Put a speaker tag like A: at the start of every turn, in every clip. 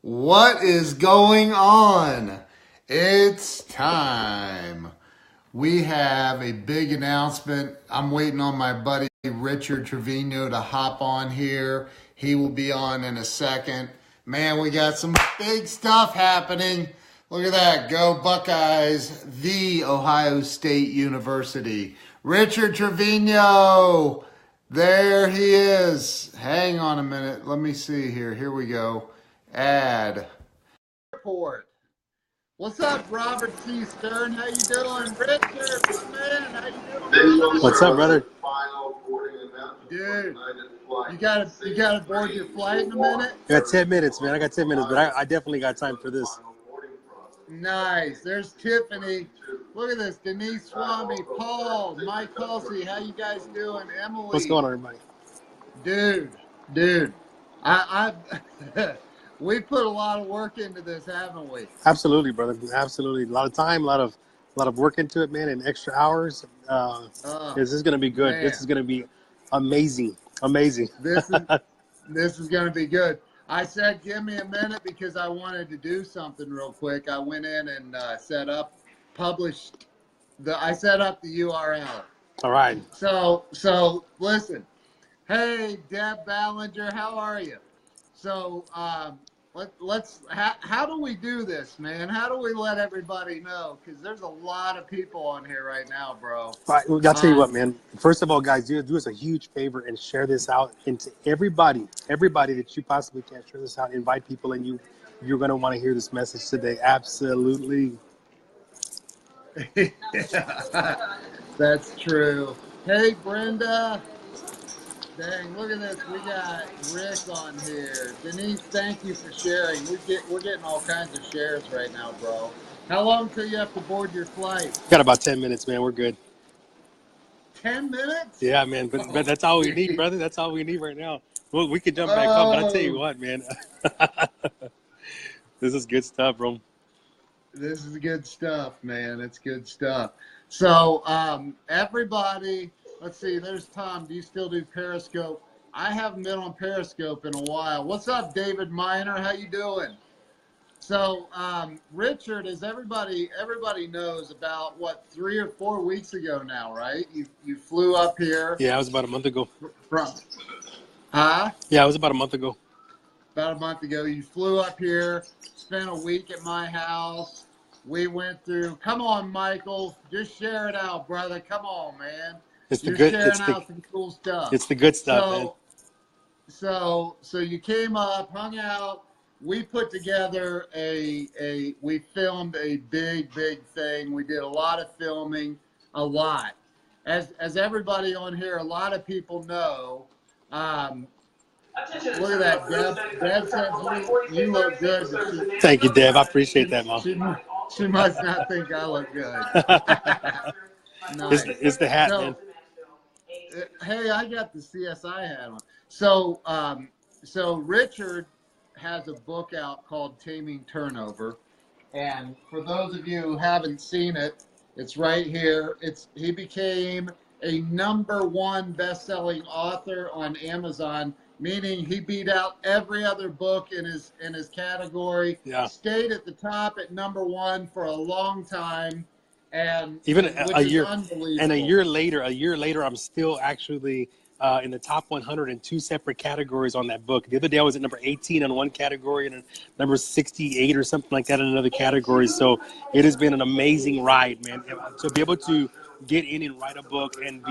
A: What is going on? It's time. We have a big announcement. I'm waiting on my buddy Richard Trevino to hop on here. He will be on in a second. Man, we got some big stuff happening. Look at that. Go Buckeyes, the Ohio State University. Richard Trevino. There he is. Hang on a minute. Let me see here. Here we go. Add. Report. What's up, Robert C. Stern? How you doing? Richard, man, how you doing, brother?
B: What's up, brother?
A: Dude, you gotta board your flight in a minute?
B: I got 10 minutes, man. I got 10 minutes, but I definitely got time for this.
A: Nice. There's Tiffany. Look at this. Denise Swami, Paul, Mike Kelsey. How you guys doing? Emily.
B: What's going on, everybody?
A: Dude. I we put a lot of work into this, haven't we?
B: Absolutely, brother. Absolutely. A lot of time, a lot of work into it, man, and extra hours. This is going to be good.
A: Man.
B: This is going to be amazing. Amazing.
A: This is going to be good. I said, give me a minute because I wanted to do something real quick. I went in and I set up the URL.
B: All right.
A: So listen. Hey, Deb Ballinger, how are you? So how do we do this, man? How do we let everybody know? Because there's a lot of people on here right now, bro.
B: All right, well, I'll tell you what, man. First of all, guys, do us a huge favor and share this out into everybody that you possibly can. Share this out. Invite people, and you're going to want to hear this message today. Absolutely.
A: That's true. Hey, Brenda. Dang, look at this. We got Rick on here. Denise, thank you for sharing. We're getting all kinds of shares right now, bro. How long till you have to board your flight?
B: Got about 10 minutes, man. We're good.
A: 10 minutes?
B: Yeah, man. But that's all we need, brother. That's all we need right now. Well, we could jump back on, but I'll tell you what, man. This is good stuff, bro.
A: This is good stuff, man. It's good stuff. So, everybody... Let's see, there's Tom. Do you still do Periscope? I haven't been on Periscope in a while. What's up, David Miner? How you doing? So, Richard, as everybody knows, about, 3 or 4 weeks ago now, right? You flew up here.
B: Yeah, it was about a month ago.
A: Huh?
B: Yeah, it was about a month ago.
A: About a month ago. You flew up here, spent a week at my house. We went through. Come on, Michael. Just share it out, brother. Come on, man.
B: It's sharing
A: out some cool stuff.
B: It's the good stuff, man.
A: So you came up, hung out. We put together we filmed a big thing. We did a lot of filming, a lot. As everybody on here, a lot of people know. Look at that, Deb. Deb says you look good.
B: Thank you, Deb. I appreciate that, Mom.
A: She must not think I look good. Nice.
B: It's the hat, man.
A: Hey, I got the CSI hat on. So Richard has a book out called Taming Turnover, and for those of you who haven't seen it, it's right here. He became a #1 best-selling author on Amazon, meaning he beat out every other book in his category.
B: Yeah.
A: Stayed at the top at #1 for a long time. And
B: even a year later, I'm still actually in the top 100 in 2 separate categories on that book. The other day I was at number 18 on one category and number 68 or something like that in another category. So it has been an amazing ride, man. To be able to get in and write a book and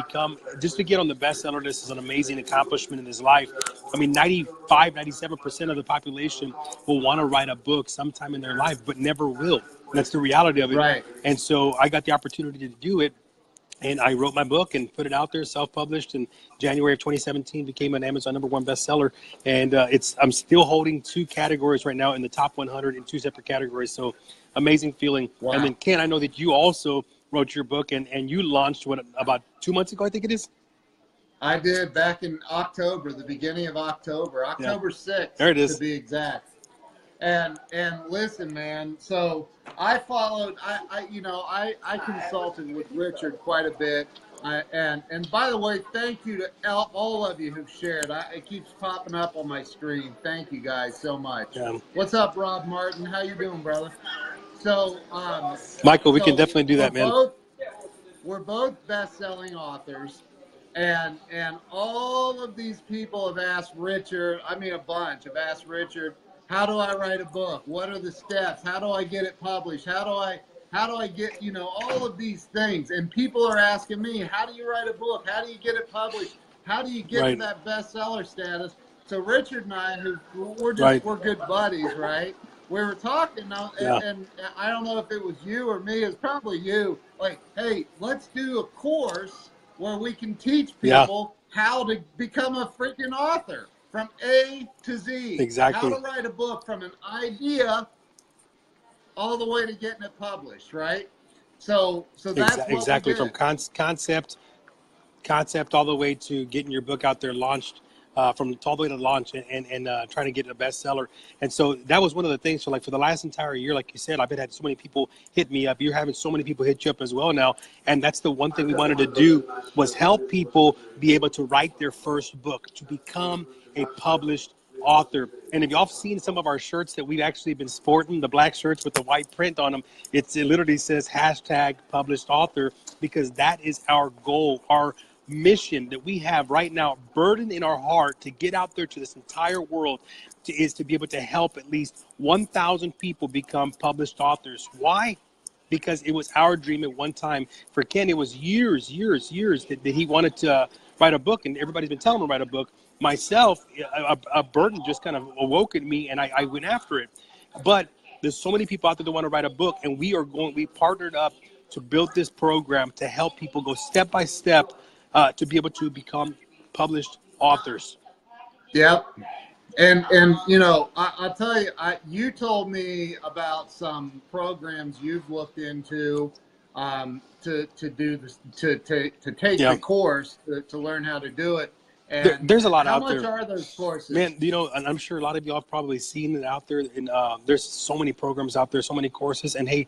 B: just to get on the bestseller list is an amazing accomplishment in his life. I mean, 97% of the population will want to write a book sometime in their life, but never will. That's the reality of it.
A: Right.
B: And so I got the opportunity to do it. And I wrote my book and put it out there, self-published in January of 2017, became an Amazon #1 bestseller. And I'm still holding 2 categories right now in the top 100 in 2 separate categories. So amazing feeling.
A: Wow.
B: And then, Ken, I know that you also wrote your book and you launched about 2 months ago, I think it is?
A: I did back in October, the beginning of October 6th,
B: there it is,
A: to be exact. And listen, man, so I followed, I consulted with Richard quite a bit And by the way, thank you to all of you who've shared. It keeps popping up on my screen. Thank you guys so much.
B: Yeah.
A: What's up, Rob Martin? How you doing, brother? So,
B: Michael, we can definitely do that, man.
A: We're both best-selling authors, and all of these people have asked Richard. I mean, a bunch have asked Richard, how do I write a book? What are the steps? How do I get it published? How do I get, all of these things? And people are asking me, how do you write a book? How do you get it published? How do you get to that bestseller status? So Richard and I, we're good buddies, right? We were talking now, and I don't know if it was you or me. It's probably you. Like, hey, let's do a course where we can teach people how to become a freaking author from A to Z.
B: Exactly.
A: How to write a book from an idea all the way to getting it published, right? So that's
B: exactly
A: what we
B: did. from concept all the way to getting your book out there launched, from all the way to launch and trying to get a bestseller. And so that was one of the things. So like for the last entire year, like you said, I've had so many people hit me up. You're having so many people hit you up as well now. And that's the one thing we wanted to do, was help people be able to write their first book, to become a published author. And if y'all have seen some of our shirts that we've actually been sporting, the black shirts with the white print on them, it literally says #published author, because that is our goal, our mission that we have right now, burden in our heart to get out there to this entire world, is to be able to help at least 1,000 people become published authors. Why? Because it was our dream at one time. For Ken, it was years that he wanted to write a book, and everybody's been telling him to write a book. Myself, a burden just kind of awoke in me, and I went after it. But there's so many people out there that want to write a book, and we partnered up to build this program to help people go step by step, to be able to become published authors.
A: Yep. And I'll tell you, you told me about some programs you've looked into, to do this, to take the course to learn how to do it. And
B: there's a lot out there.
A: How much are those courses?
B: Man, and I'm sure a lot of y'all have probably seen it out there. And there's so many programs out there, so many courses. And hey,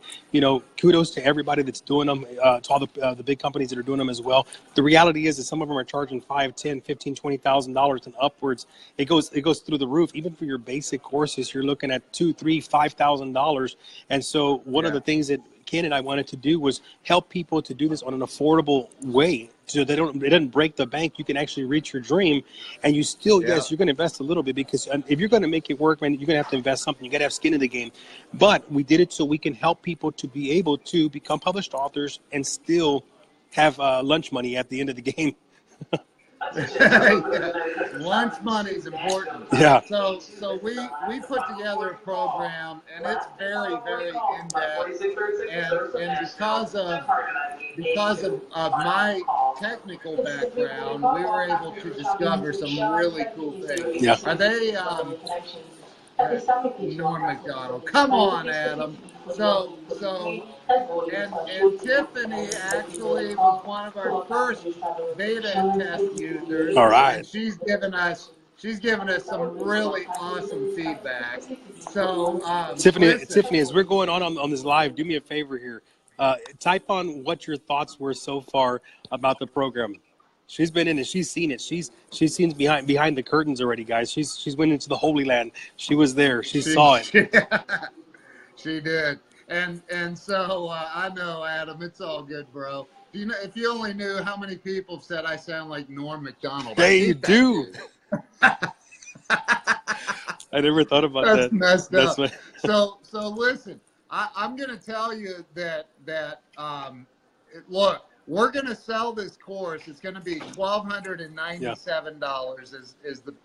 B: kudos to everybody that's doing them, to all the big companies that are doing them as well. The reality is that some of them are charging $5,000, $10,000, $15,000, $20,000 and upwards. It goes through the roof. Even for your basic courses, you're looking at $2,000, $3,000, $5,000. And so one of the things that Ken and I wanted to do was help people to do this on an affordable way, so it doesn't break the bank. You can actually reach your dream, and you still, yes, you're going to invest a little bit, because if you're going to make it work, man, you're going to have to invest something. You got to have skin in the game. But we did it so we can help people to be able to become published authors and still have lunch money at the end of the game.
A: Lunch money is important.
B: Yeah.
A: So we put together a program, and it's very, very in depth. And because of my technical background, we were able to discover some really cool things.
B: Yeah.
A: Are they Norm McDonald? Come on, Adam. So and Tiffany actually was one of our first beta and test users.
B: All right.
A: And she's given us some really awesome feedback. So
B: Tiffany, as we're going on this live, do me a favor here. Type on what your thoughts were so far about the program. She's been in it. She's seen it. She's seen behind the curtains already, guys. She's went into the Holy Land. She was there. She saw it.
A: She did. And so I know, Adam, it's all good, bro. If you only knew how many people have said I sound like Norm McDonald.
B: Hey, you do. I never thought about that.
A: That's messed up. So listen, I'm going to tell you that look, we're going to sell this course. It's going to be $1,297 is the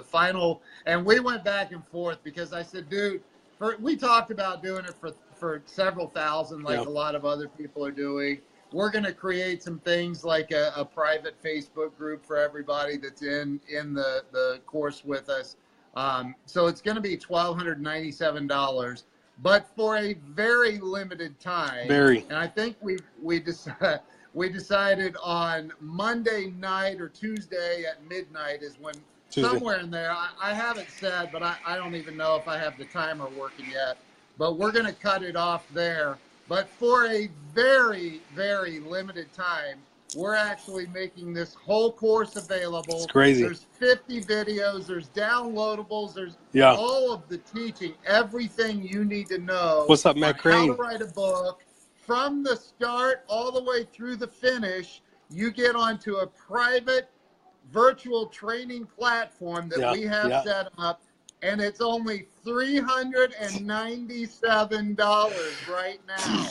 A: final. And we went back and forth because I said, dude, we talked about doing it for several thousand, like a lot of other people are doing. We're going to create some things like a private Facebook group for everybody that's in the course with us. So it's going to be $1,297, but for a very limited time. And I think we decided on Monday night or Tuesday at midnight is when somewhere in there. I haven't said, but I don't even know if I have the timer working yet. But we're going to cut it off there. But for a very, very limited time, we're actually making this whole course available.
B: It's crazy.
A: There's 50 videos, there's downloadables, there's all of the teaching, everything you need to know.
B: What's up, Matt Crane?
A: How to write a book from the start all the way through the finish. You get onto a private virtual training platform that we have set up, and it's only $397 right now.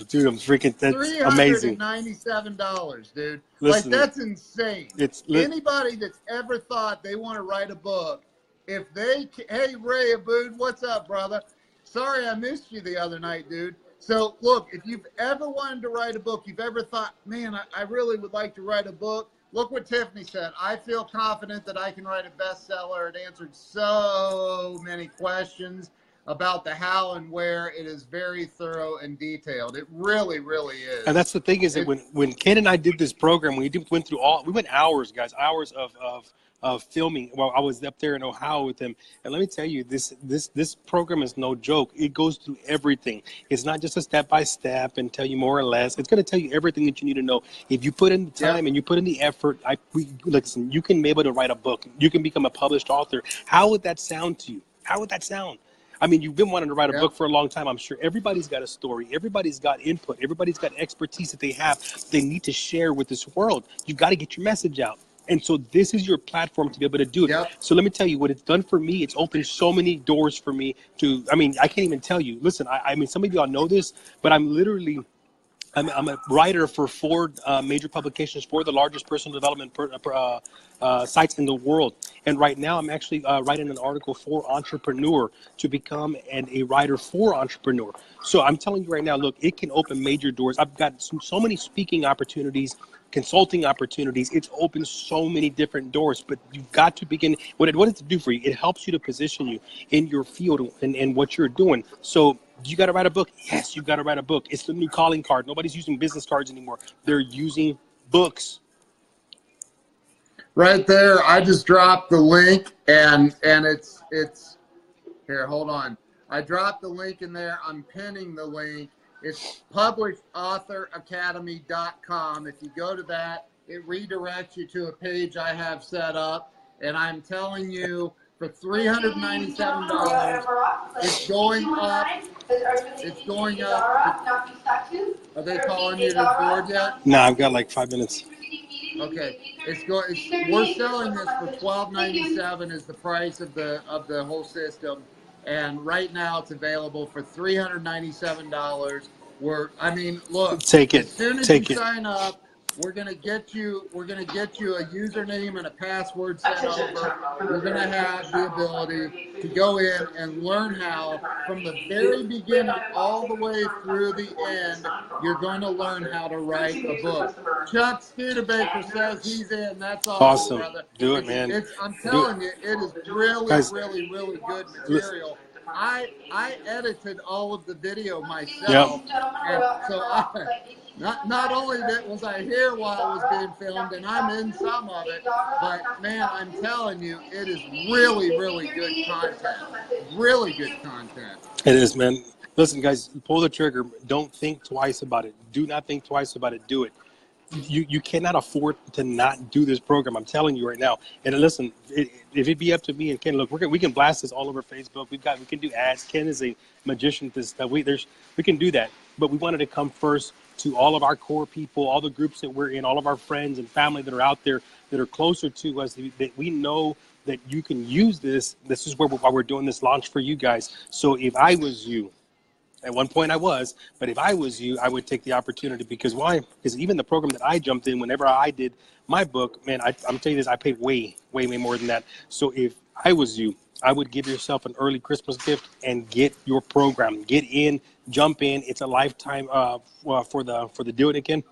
B: Dude, I'm freaking, that's amazing.
A: $397, dude.
B: Listen,
A: like, that's insane. Anybody that's ever thought they want to write a book, if they, hey, Ray Abood, what's up, brother? Sorry I missed you the other night, dude. So, look, if you've ever wanted to write a book, you've ever thought, man, I really would like to write a book, look what Tiffany said. I feel confident that I can write a bestseller. It answered so many questions about the how and where. It is very thorough and detailed. It really, really is.
B: And that's the thing is that when Ken and I did this program, we went hours, guys, hours of filming. Well, I was up there in Ohio with him, and let me tell you, this program is no joke. It goes through everything. It's not just a step by step and tell you more or less. It's going to tell you everything that you need to know. If you put in the time and you put in the effort, listen, you can be able to write a book. You can become a published author. How would that sound to you? How would that sound? I mean, you've been wanting to write a book for a long time. I'm sure everybody's got a story. Everybody's got input. Everybody's got expertise that they need to share with this world. You've got to get your message out. And so this is your platform to be able to do it. So let me tell you what it's done for me. It's opened so many doors for me to, I mean, I can't even tell you. Listen, I mean, some of y'all know this, but I'm a writer for 4 major publications, 4 of the largest personal development sites in the world. And right now I'm actually writing an article for Entrepreneur to become a writer for Entrepreneur. So I'm telling you right now, look, it can open major doors. I've got so many speaking opportunities, consulting opportunities. It's opened so many different doors, but you've got to begin. What does it do for you? It helps you to position you in your field and what you're doing. So you got to write a book. Yes, you got to write a book. It's the new calling card. Nobody's using business cards anymore. They're using books.
A: Right there. I just dropped the link, and it's here. Hold on. I dropped the link in there. I'm pinning the link. It's publishedauthoracademy.com. If you go to that, it redirects you to a page I have set up, and I'm telling you, for $397, it's going up. It's going up. Are they calling you to the board yet?
B: No, I've got like 5 minutes.
A: Okay, we're selling this for $12.97 is the price of the whole system, and right now it's available for $397. Look,
B: take it.
A: As soon as you sign up, we're gonna get you a username and a password sent over. You're gonna have the ability to go in and learn how, from the very beginning all the way through the end, you're going to learn how to write a book. Chuck Studebaker says he's in. That's awesome, brother.
B: Do it, man.
A: I'm telling you, it is really, really, really good material. I edited all of the video myself, and so not only was I here while it was being filmed, and I'm in some of it, but man, I'm telling you, it is really, really good content. Really good content.
B: It is, man. Listen, guys, pull the trigger. Don't think twice about it. Do not think twice about it. Do it. You cannot afford to not do this program. I'm telling you right now. And listen, if it be up to me and Ken, look, we can blast this all over Facebook. We can do ads. Ken is a magician at this stuff. We can do that. But we wanted to come first to all of our core people, all the groups that we're in, all of our friends and family that are out there that are closer to us, that we know that you can use this. This is why we're doing this launch for you guys. So if I was you, at one point I was, but if I was you, I would take the opportunity. Because why? Because even the program that I jumped in, whenever I did my book, man, I'm telling you this, I paid way more than that. So if I was you, I would give yourself an early Christmas gift and get your program. Get in, jump in. It's a lifetime for the do it again.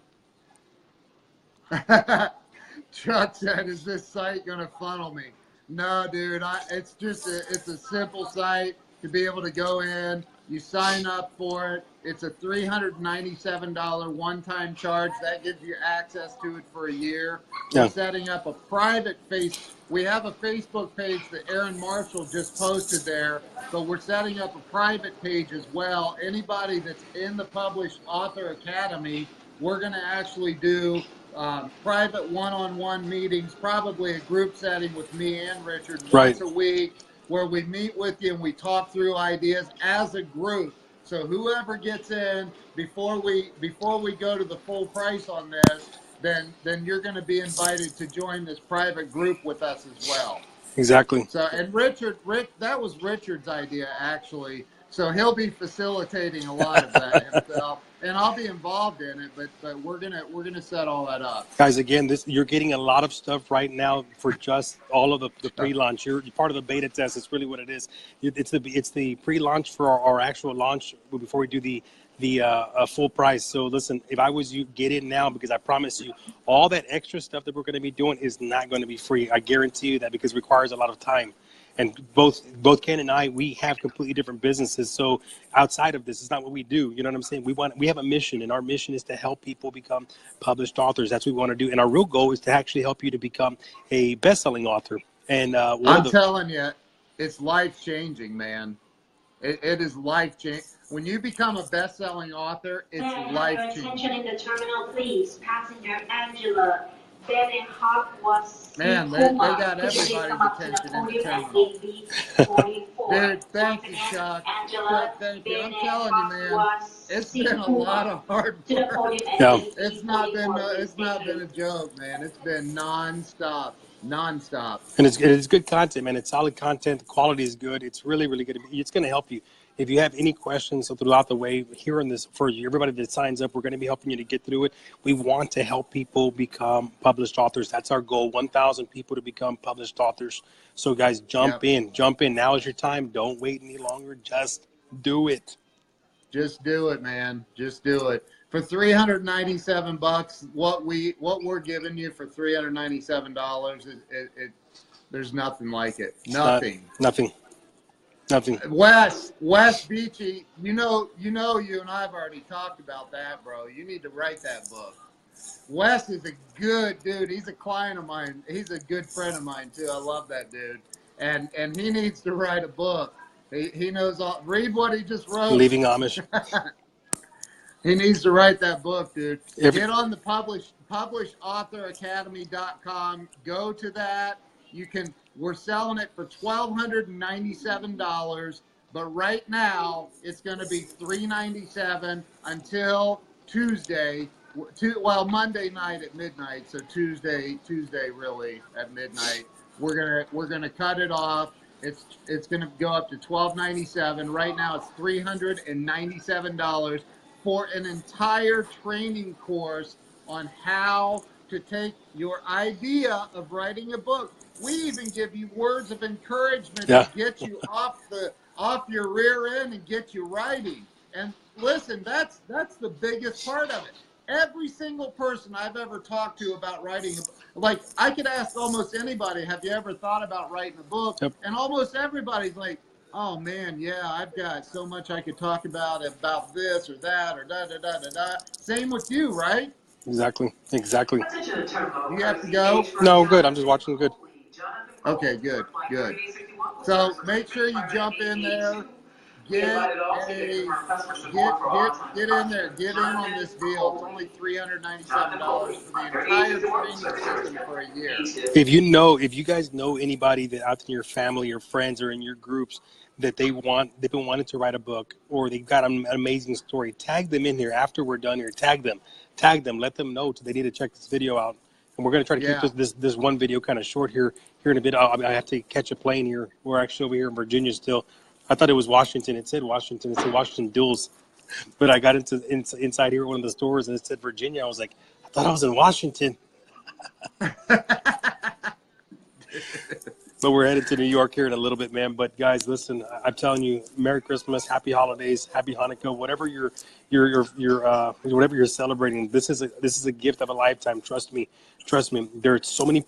A: Chuck said, "Is this site gonna funnel me?" No, dude. It's a simple site to be able to go in. You sign up for it. It's a $397 one-time charge. That gives you access to it for a year. We're setting up a private we have a Facebook page that Aaron Marshall just posted there, but we're setting up a private page as well. Anybody that's in the Published Author Academy, we're going to actually do private one-on-one meetings, probably a group setting with me and Richard
B: Right.
A: once a week, where we meet with you and we talk through ideas as a group. So whoever gets in before we go to the full price on this, then you're going to be invited to join this private group with us as well.
B: Exactly.
A: So, and Rick, that was Richard's idea actually. So he'll be facilitating a lot of that himself, and I'll be involved in it. But we're gonna set all that up.
B: Guys, again, you're getting a lot of stuff right now for just all of the pre-launch. You're part of the beta test. It's really what it is. It's the pre-launch for our actual launch before we do the full price. So listen, if I was you, get in now, because I promise you, all that extra stuff that we're going to be doing is not going to be free. I guarantee you that, because it requires a lot of time. And both Ken and I, we have completely different businesses. So outside of this, it's not what we do. You know what I'm saying? We have a mission, and our mission is to help people become published authors. That's what we want to do. And our real goal is to actually help you to become a best-selling author. And
A: I'm telling you, it's life-changing, man. It is life-changing. When you become a best-selling author, it's life-changing.
C: Attention in the terminal, please. Passenger Angela. Man,
A: they got everybody's attention in the terminal. Dude, thank you, Chuck. Chuck, thank you. I'm telling you, man, it's been a lot of hard work.
B: Yeah.
A: It's not been a joke, man. It's been nonstop.
B: And it's good content, man. It's solid content. The quality is good. It's really, really good. It's going to help you. If you have any questions throughout the way, here on this, for everybody that signs up, we're going to be helping you to get through it. We want to help people become published authors. That's our goal, 1,000 people to become published authors. So, guys, jump in. Now is your time. Don't wait any longer. Just do it.
A: Just do it, man. Just do it. For $397, what we're giving you for $397, there's nothing like it. Nothing.
B: Nothing.
A: Wes Beachy, you and I have already talked about that, bro. You need to write that book. Wes is a good dude. He's a client of mine. He's a good friend of mine too. I love that dude. And he needs to write a book. He knows all. Read what he just wrote.
B: Leaving Amish.
A: He needs to write that book, dude. Get on the publishauthoracademy.com. Go to that. We're selling it for $1,297, but right now it's going to be $397 until Tuesday. Monday night at midnight. So Tuesday really at midnight. We're gonna cut it off. It's gonna go up to $1,297. Right now it's $397 for an entire training course on how to take your idea of writing a book. We even give you words of encouragement to get you off your rear end and get you writing. And listen, that's the biggest part of it. Every single person I've ever talked to about writing a book, like I could ask almost anybody, have you ever thought about writing a book? Yep. And almost everybody's like, oh man, yeah, I've got so much I could talk about this or that or da-da-da-da-da. Same with you, right?
B: Exactly.
A: You have to go?
B: No, good. I'm just watching. Good.
A: Okay, good. So make sure you jump in there. Get in there. Get in on this deal. It's only $397 for the entire training system for a year.
B: If you guys know anybody that out in your family or friends or in your groups that they've been wanting to write a book, or they've got an amazing story, tag them in here after we're done here. Tag them, let them know they need to check this video out. And we're going to try to keep this one video kind of short here in a bit. I have to catch a plane here. We're actually over here in Virginia still. I thought it was Washington. It said Washington. It said Washington Duels. But I got inside here at one of the stores and it said Virginia. I was like, I thought I was in Washington. But we're headed to New York here in a little bit, man. But guys, listen, I'm telling you, Merry Christmas, Happy Holidays, Happy Hanukkah, whatever you're celebrating. This is a gift of a lifetime. Trust me. There's so many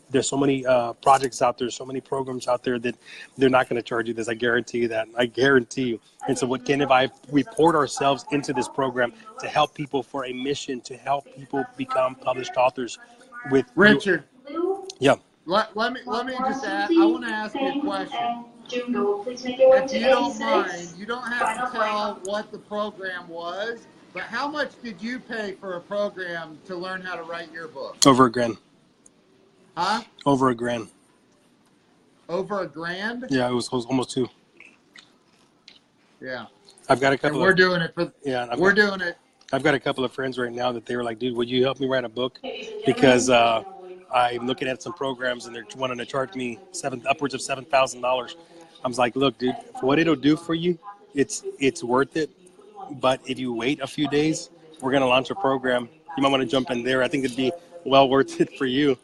B: projects out there, so many programs out there that they're not going to charge you this. I guarantee you that. I guarantee you. And so what Ken and I, we poured ourselves into this program to help people, for a mission to help people become published authors. With
A: Richard.
B: Yeah.
A: Let me just ask. I want to ask you a question. If you don't mind, you don't have to tell what the program was, But how much did you pay for a program to learn how to write your book?
B: Over $1,000.
A: Huh?
B: Over $1,000.
A: Over $1,000?
B: Yeah, it was almost $2,000.
A: Yeah.
B: I've got a couple.
A: And we're doing it for.
B: Yeah,
A: we're doing it.
B: I've got a couple of friends right now that they were like, dude, would you help me write a book? Because I'm looking at some programs and they're wanting to charge me upwards of $7,000. I was like, look, dude, for what it'll do for you, it's worth it. But if you wait a few days, we're going to launch a program. You might want to jump in there. I think it'd be well worth it for you.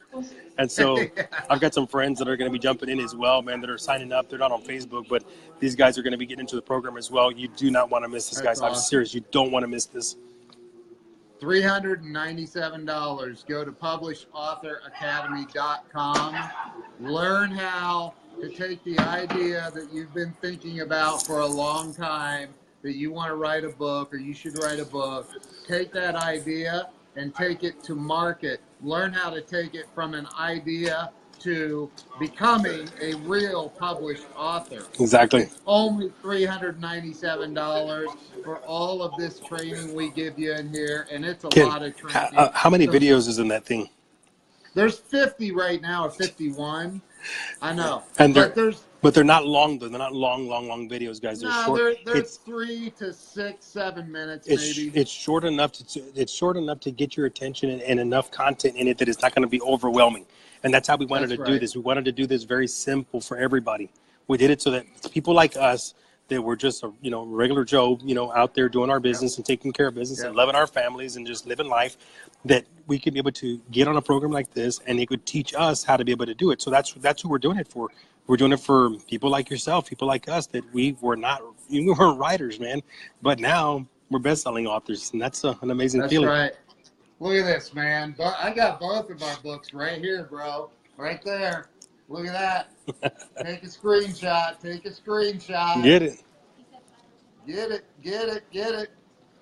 B: And so I've got some friends that are going to be jumping in as well, man, that are signing up. They're not on Facebook, but these guys are going to be getting into the program as well. You do not want to miss this, guys.
A: Awesome.
B: I'm serious. You don't want to miss this.
A: $397. Go to publishauthoracademy.com. Learn how to take the idea that you've been thinking about for a long time, that you want to write a book or you should write a book. Take that idea and take it to market. Learn how to take it from an idea to becoming a real published author.
B: Exactly.
A: It's only $397 for all of this training we give you in here, and it's a lot of training.
B: How many videos is in that thing?
A: There's 50 right now, or 51. I know.
B: And but they're not long, though. They're not long videos, guys. They're short.
A: They're 3 to 6, 7 minutes, maybe.
B: It's short enough to get your attention and enough content in it that it's not going to be overwhelming. And that's how we wanted to do this. We wanted to do this very simple for everybody. We did it so that people like us that were just regular Joe, out there doing our business and taking care of business and loving our families and just living life, that we could be able to get on a program like this and it could teach us how to be able to do it. So that's who we're doing it for. We're doing it for people like yourself, people like us that we weren't writers, man, but now we're best-selling authors, and that's an amazing feeling.
A: That's right. Look at this, man. I got both of our books right here, bro. Right there. Look at that. Take a screenshot. Take a screenshot.
B: Get it.
A: Get it. Get it. Get it.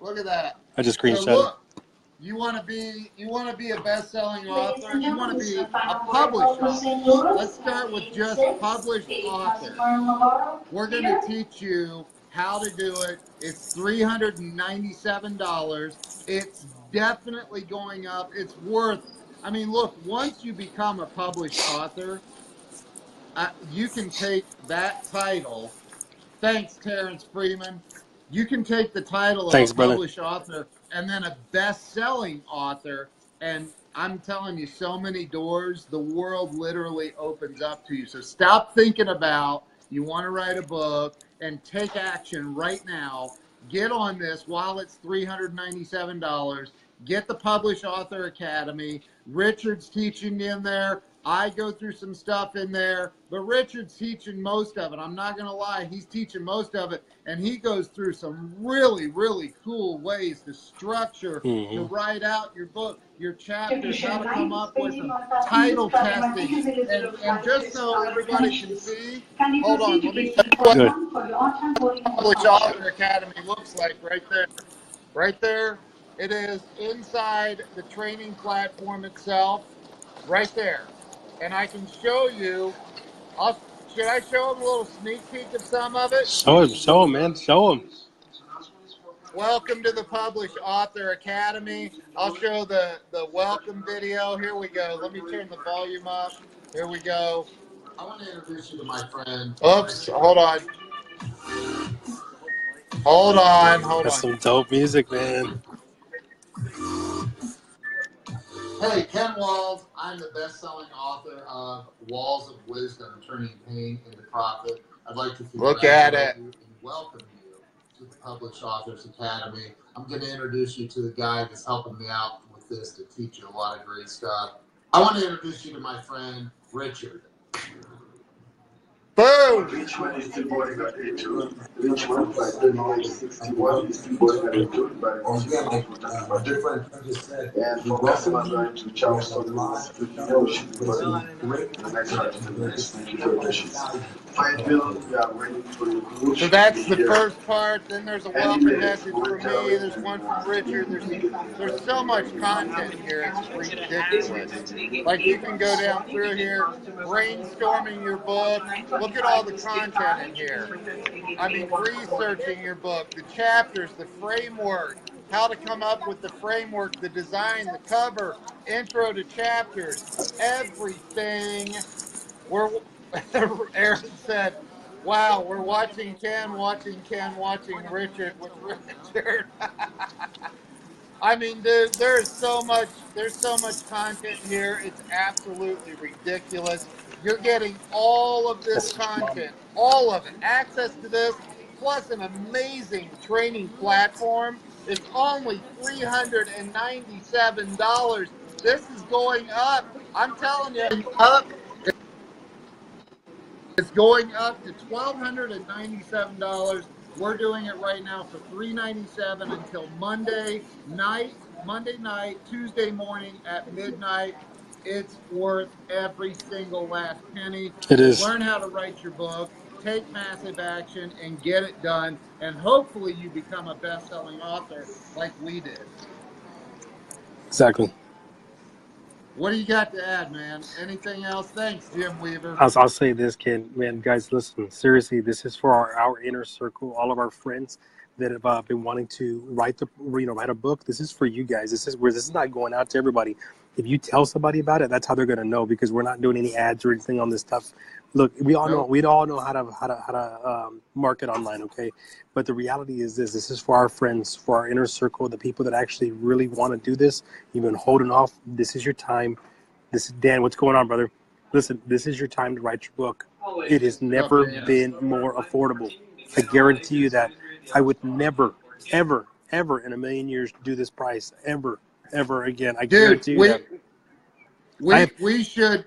A: Look at that.
B: I just screenshot
A: it. You want to be a best-selling author. You want to be a published author. Let's start with just published author. We're going to teach you how to do it. It's $397. It's definitely going up. It's worth. I mean, look. Once you become a published author, you can take that title. Thanks, Terrence Freeman. You can take the title of a published author and then a best-selling author, and I'm telling you, so many doors, the world literally opens up to you. So stop thinking about you want to write a book and take action right now. Get on this while it's $397. Get the Published Author Academy. Richard's teaching in there. I go through some stuff in there, but Richard's teaching most of it. I'm not going to lie. He's teaching most of it, and he goes through some really, really cool ways to structure, to write out your book, your chapters, how to come up with some title testing. And just so everybody can see, hold on, let me show you what the Published Author Academy looks like right there. Right there, it is inside the training platform itself, right there. And I can show you, should I show them a little sneak peek of some of it?
B: Show him, man. Show him.
A: Welcome to the Published Author Academy. I'll show the welcome video. Here we go. Let me turn the volume up. Here we go. I want to introduce you to my friend. Oops, hold on. Hold on.
B: That's some dope music, man.
A: Hey, Ken Walls. I'm the best-selling author of Walls of Wisdom, Turning Pain into Profit. I'd like to congratulate you and welcome you to the Published Authors Academy. I'm going to introduce you to the guy that's helping me out with this to teach you a lot of great stuff. I want to introduce you to my friend, Richard. Boom! Which one is the boy got a tool? Which one is the noise 61 is the boy got a tool? But different just said, and for customers going to Charleston, Trevino should be the next part of the next So that's the first part. Then there's a welcome message from me. There's one from Richard. There's so much content here. It's ridiculous. Like you can go down through here, brainstorming your book. Look at all the content in here. I mean, researching your book, the chapters, the framework. how to come up with the framework, the design, the cover, intro to chapters, everything. Aaron said, wow, we're watching Ken, watching Richard with Richard. I mean, dude, there's so much content here. It's absolutely ridiculous. You're getting all of this content, all of it, access to this, plus an amazing training platform. It's only $397. This is going up. I'm telling you, up. It's going up to $1,297. We're doing it right now for $397 until Monday night, Tuesday morning at midnight. It's worth every single last penny.
B: It is.
A: Learn how to write your book, take massive action, and get it done. And hopefully you become a best-selling author like we did.
B: Exactly.
A: What do you got to add, man? Anything else? Thanks, Jim Weaver.
B: I'll say this, Ken. Man, guys, listen. Seriously, this is for our inner circle, all of our friends that have been wanting to write a book. This is for you guys. This is not going out to everybody. If you tell somebody about it, that's how they're going to know, because we're not doing any ads or anything on this stuff. Look, we all know how to market online, okay? But the reality is this is for our friends, for our inner circle, the people that actually really want to do this. You've been holding off. This is your time. This is Dan. What's going on, brother? Listen, this is your time to write your book. It has never been more affordable. I guarantee you that. I would never, ever, ever in a million years do this price ever again. I guarantee you that.
A: We should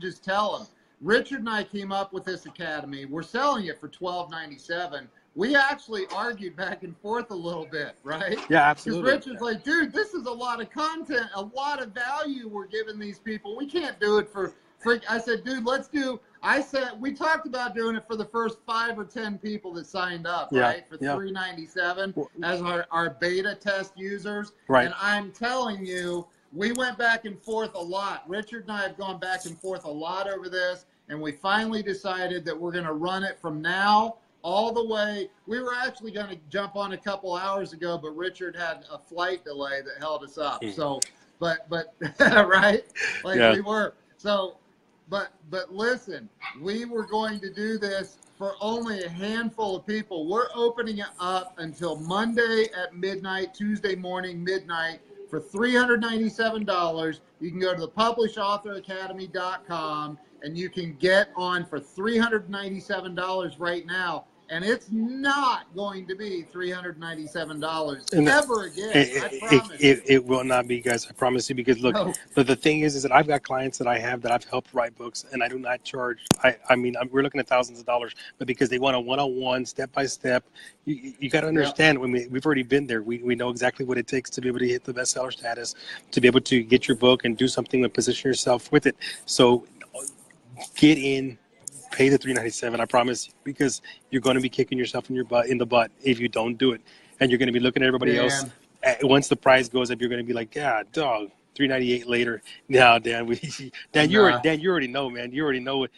A: just tell them. Richard and I came up with this academy. We're selling it for $12.97. We actually argued back and forth a little bit, right?
B: Yeah, absolutely.
A: Because Richard's like, dude, this is a lot of content, a lot of value we're giving these people. We can't do it for free. I said, dude, we talked about doing it for the first 5 or 10 people that signed up, right? For $397 as our beta test users.
B: Right.
A: And I'm telling you, we went back and forth a lot. Richard and I have gone back and forth a lot over this, and we finally decided that we're going to run it from now all the way. We were actually going to jump on a couple hours ago, but Richard had a flight delay that held us up. So, but right? We were. So, but listen, we were going to do this for only a handful of people. We're opening it up until Monday at midnight, Tuesday morning, midnight, for $397. You can go to thepublishauthoracademy.com and you can get on for $397 right now. And it's not going to be $397 ever again. I promise.
B: It will not be, guys. I promise you. Because look, but the thing is that I've got clients that I have that I've helped write books, and I do not charge. I mean, we're looking at thousands of dollars, but because they want a one-on-one, step-by-step. You got to understand. When we've already been there. We know exactly what it takes to be able to hit the bestseller status, to be able to get your book and do something and position yourself with it. So get in. Pay the $397, I promise, because you're going to be kicking yourself in the butt if you don't do it, and you're going to be looking at everybody else. Once the price goes up, you're going to be like, "God, dog, $398 later." Now, Dan, you already know, man. You already know what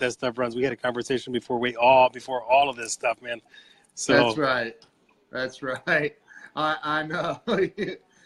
B: that stuff runs. We had a conversation before all of this stuff, man. So
A: that's right. I know.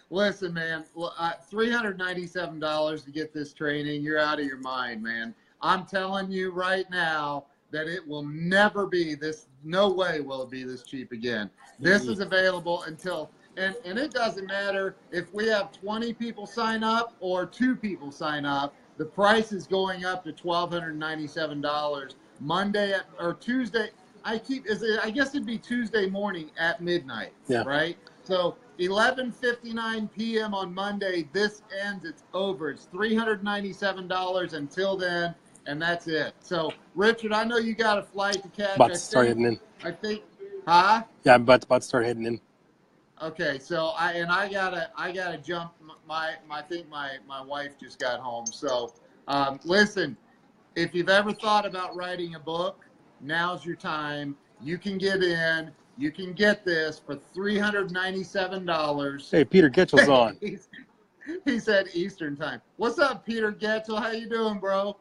A: Listen, man, $397 to get this training. You're out of your mind, man. I'm telling you right now that it will never be this. No way will it be this cheap again. This is available until, and it doesn't matter if we have 20 people sign up or 2 people sign up. The price is going up to $1,297 Monday or Tuesday. I guess it'd be Tuesday morning at midnight, right? So 11:59 p.m. on Monday. This ends. It's over. It's $397 until then. And that's it. So, Richard, I know you got a flight to catch.
B: About to start heading in.
A: I think, huh?
B: Yeah, I'm about to start heading in.
A: Okay, so I gotta jump. I think my wife just got home. So, listen, if you've ever thought about writing a book, now's your time. You can get in. You can get this for $397.
B: Hey, Peter Getchel's on.
A: He said Eastern time. What's up, Peter Getchel? How you doing, bro?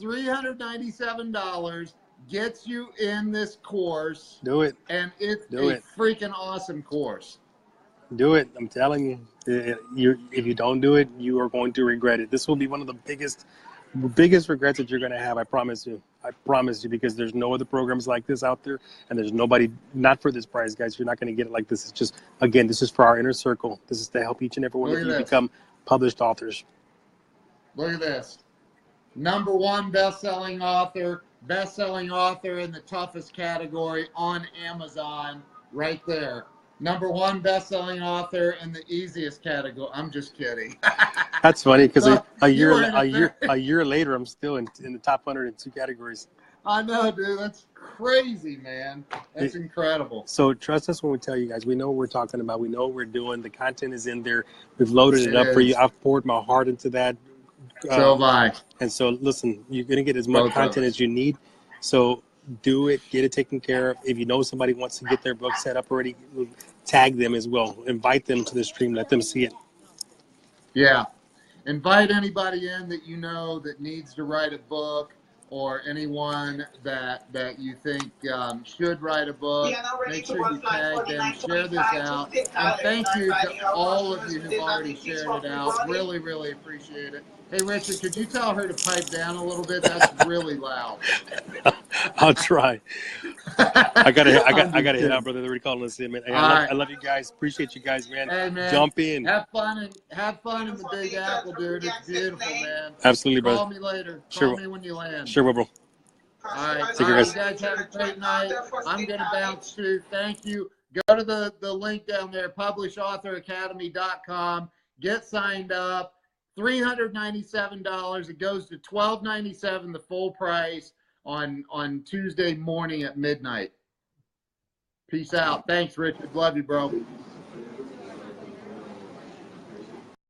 A: $397 gets you in this course.
B: Do it.
A: And it's a freaking awesome course.
B: Do it. I'm telling you. If you don't do it, you are going to regret it. This will be one of the biggest regrets that you're going to have. I promise you. I promise you, because there's no other programs like this out there, and there's nobody, not for this price, guys. You're not going to get it like this. It's just, again, this is for our inner circle. This is to help each and every one of you become published authors.
A: Look at this. #1 best-selling author in the toughest category on Amazon, right there. #1 best-selling author in the easiest category. I'm just kidding.
B: That's funny, because a year later, I'm still in the top 102 categories.
A: I know, dude. That's crazy, man. That's incredible.
B: So trust us when we tell you guys. We know what we're talking about. We know what we're doing. The content is in there. We've loaded it up for you. I've poured my heart into that.
A: So have I.
B: And so, listen, you're going to get as much content as you need. So do it. Get it taken care of. If you know somebody wants to get their book set up already, tag them as well. Invite them to the stream. Let them see it.
A: Yeah. Invite anybody in that you know that needs to write a book, or anyone that you think should write a book. Make sure you tag them, share this out. And thank you to all of you who've already shared it out. Really, really appreciate it. Hey, Richard, could you tell her to pipe down a little bit? That's really loud.
B: I'll try. I gotta head out, brother. They're already calling us in, man. Hey, I love you guys. Appreciate you guys, man.
A: Hey, man.
B: Jump in.
A: Have fun in the Big Apple, dude. It's beautiful, man.
B: Absolutely, brother.
A: Call me later.
B: Sure.
A: Call me when you land.
B: Sure, bro.
A: All right.
B: Take care, guys.
A: You guys have a great night. I'm going to bounce too. Thank you. Go to the link down there, publishauthoracademy.com. Get signed up. $397. It goes to $12.97, the full price, on Tuesday morning at midnight. Peace out. Thanks, Richard. Love you, bro.